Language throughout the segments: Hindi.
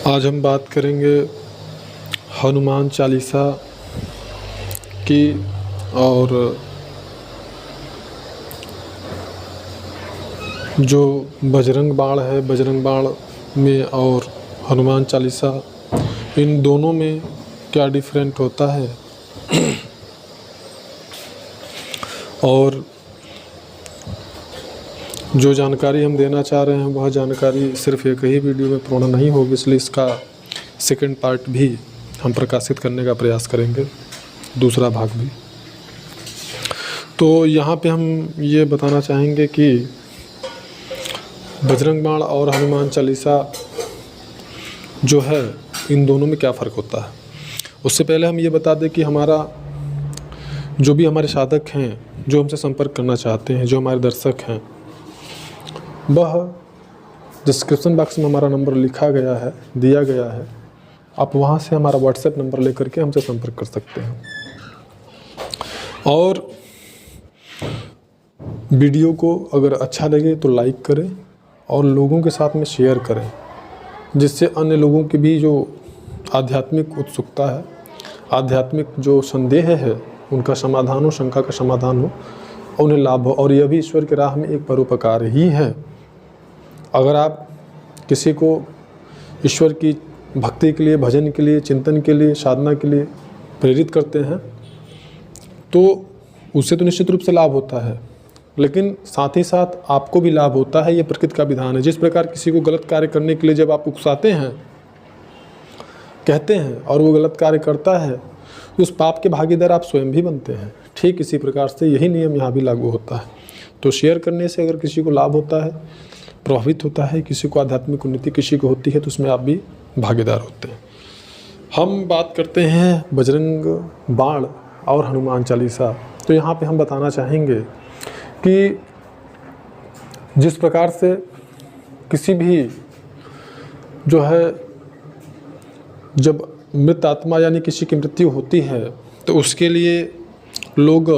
आज हम बात करेंगे हनुमान चालीसा की और जो बजरंग बाण है, बजरंग बाण में और हनुमान चालीसा, इन दोनों में क्या डिफरेंट होता है। और जो जानकारी हम देना चाह रहे हैं वह जानकारी सिर्फ एक ही वीडियो में पूर्ण नहीं होगी, इसलिए इसका सेकंड पार्ट भी हम प्रकाशित करने का प्रयास करेंगे, दूसरा भाग भी। तो यहाँ पे हम ये बताना चाहेंगे कि बजरंग बाण और हनुमान चालीसा जो है, इन दोनों में क्या फ़र्क होता है। उससे पहले हम ये बता दें कि हमारा जो भी हमारे साधक हैं, जो हमसे संपर्क करना चाहते हैं, जो हमारे दर्शक हैं, वह डिस्क्रिप्शन बॉक्स में हमारा नंबर लिखा गया है, दिया गया है। आप वहाँ से हमारा व्हाट्सएप नंबर लेकर के हमसे संपर्क कर सकते हैं। और वीडियो को अगर अच्छा लगे तो लाइक करें और लोगों के साथ में शेयर करें, जिससे अन्य लोगों की भी जो आध्यात्मिक उत्सुकता है, आध्यात्मिक जो संदेह है, उनका समाधान हो, शंका का समाधान हो, उन्हें लाभ हो। और यह भी ईश्वर की राह में एक परोपकार ही है। अगर आप किसी को ईश्वर की भक्ति के लिए, भजन के लिए, चिंतन के लिए, साधना के लिए प्रेरित करते हैं तो उससे तो निश्चित रूप से लाभ होता है, लेकिन साथ ही साथ आपको भी लाभ होता है। ये प्रकृति का विधान है। जिस प्रकार किसी को गलत कार्य करने के लिए जब आप उकसाते हैं, कहते हैं, और वो गलत कार्य करता है, तो उस पाप के भागीदार आप स्वयं भी बनते हैं। ठीक इसी प्रकार से यही नियम यहाँ भी लागू होता है। तो शेयर करने से अगर किसी को लाभ होता है, प्रभावित होता है, किसी को आध्यात्मिक उन्नति किसी को होती है, तो उसमें आप भी भागीदार होते हैं। हम बात करते हैं बजरंग बाण और हनुमान चालीसा। तो यहाँ पे हम बताना चाहेंगे कि जिस प्रकार से किसी भी जो है, जब मृत आत्मा यानी किसी की मृत्यु होती है, तो उसके लिए लोग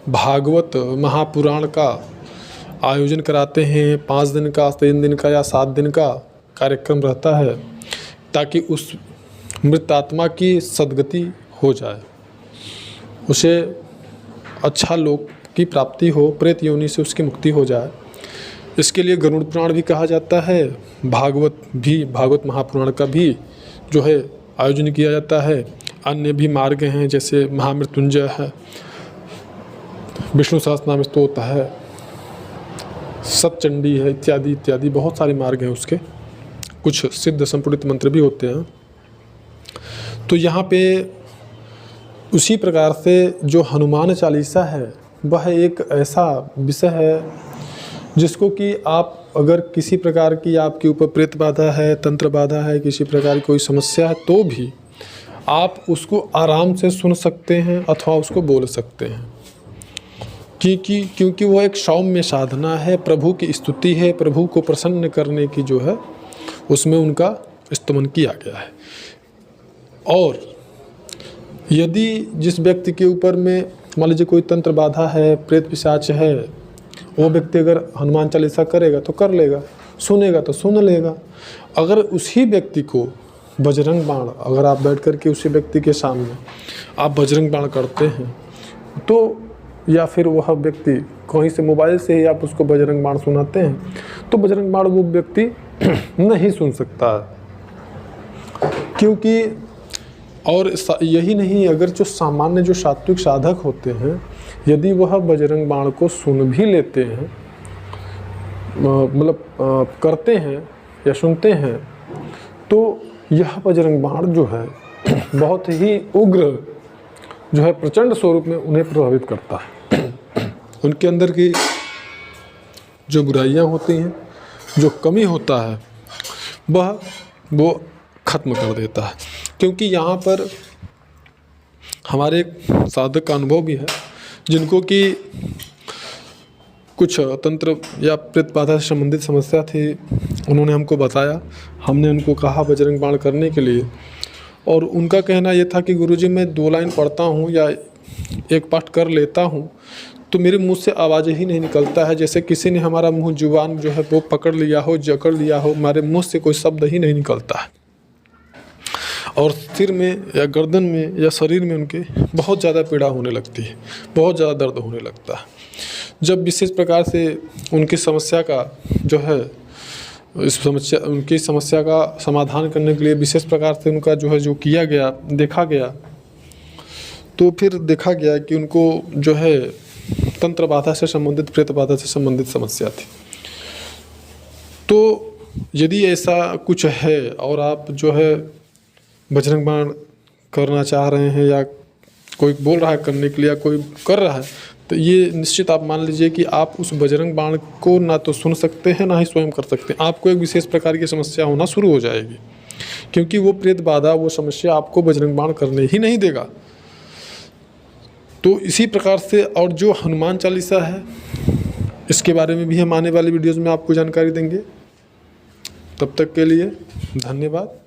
भागवत महापुराण का आयोजन कराते हैं। 5 दिन का, 3 दिन का या 7 दिन का कार्यक्रम रहता है, ताकि उस मृत आत्मा की सद्गति हो जाए, उसे अच्छा लोक की प्राप्ति हो, प्रेत योनि से उसकी मुक्ति हो जाए। इसके लिए गरुड़ पुराण भी कहा जाता है, भागवत महापुराण का भी जो है आयोजन किया जाता है। अन्य भी मार्ग हैं, जैसे महामृत्युंजय है, विष्णु सहस्त्रनाम स्तोत्र है, सतचंडी है, इत्यादि इत्यादि बहुत सारे मार्ग हैं उसके। कुछ सिद्ध संपुटित मंत्र भी होते हैं। तो यहाँ पे उसी प्रकार से जो हनुमान चालीसा है, वह एक ऐसा विषय है जिसको कि आप अगर किसी प्रकार की आपके ऊपर प्रेत बाधा है, तंत्र बाधा है, किसी प्रकार की कोई समस्या है, तो भी आप उसको आराम से सुन सकते हैं अथवा उसको बोल सकते हैं। क्योंकि वो एक सौम्य साधना है, प्रभु की स्तुति है, प्रभु को प्रसन्न करने की जो है उसमें उनका स्तमन किया गया है। और यदि जिस व्यक्ति के ऊपर में मान लीजिए कोई तंत्र बाधा है, प्रेत पिशाच है, वो व्यक्ति अगर हनुमान चालीसा करेगा तो कर लेगा, सुनेगा तो सुन लेगा। अगर उसी व्यक्ति को बजरंग बाण, अगर आप बैठ कर के उसी व्यक्ति के सामने आप बजरंग बाण करते हैं, तो या फिर वह व्यक्ति कहीं से मोबाइल से ही आप उसको बजरंग बाण सुनाते हैं, तो बजरंग बाण वो व्यक्ति नहीं सुन सकता है। क्योंकि और यही नहीं, अगर जो सामान्य जो सात्विक साधक होते हैं, यदि वह बजरंग बाण को सुन भी लेते हैं, मतलब करते हैं या सुनते हैं, तो यह बजरंग बाण जो है बहुत ही उग्र जो है, प्रचंड स्वरूप में उन्हें प्रभावित करता है। उनके अंदर की जो बुराइयां होती हैं, जो कमी होता है, वो खत्म कर देता है। क्योंकि यहाँ पर हमारे साधक का अनुभव भी है, जिनको कि कुछ तंत्र या प्रेत बाधा से संबंधित समस्या थी, उन्होंने हमको बताया, हमने उनको कहा बजरंग बाण करने के लिए, और उनका कहना ये था कि गुरुजी मैं 2 लाइन पढ़ता हूँ या एक पाठ कर लेता हूँ, तो मेरे मुंह से आवाज़ ही नहीं निकलता है, जैसे किसी ने हमारा जुबान जो है वो पकड़ लिया हो, जकड़ लिया हो, हमारे मुंह से कोई शब्द ही नहीं निकलता है। और सिर में या गर्दन में या शरीर में उनके बहुत ज़्यादा पीड़ा होने लगती है, बहुत ज़्यादा दर्द होने लगता है। जब विशेष प्रकार से उनकी समस्या का जो है उनकी समस्या का समाधान करने के लिए विशेष प्रकार से उनका जो है जो किया गया, देखा गया, तो फिर देखा गया कि उनको जो है तंत्र बाधा से संबंधित, प्रेत बाधा से संबंधित समस्या थी। तो यदि ऐसा कुछ है और आप जो है बजरंग बाण करना चाह रहे हैं या कोई बोल रहा है करने के लिए या कोई कर रहा है, तो ये निश्चित आप मान लीजिए कि आप उस बजरंग बाण को ना तो सुन सकते हैं ना ही स्वयं कर सकते हैं। आपको एक विशेष प्रकार की समस्या होना शुरू हो जाएगी, क्योंकि वो प्रेत बाधा, वो समस्या आपको बजरंग बाण करने ही नहीं देगा। तो इसी प्रकार से और जो हनुमान चालीसा है, इसके बारे में भी हम आने वाली वीडियोज़ में आपको जानकारी देंगे। तब तक के लिए धन्यवाद।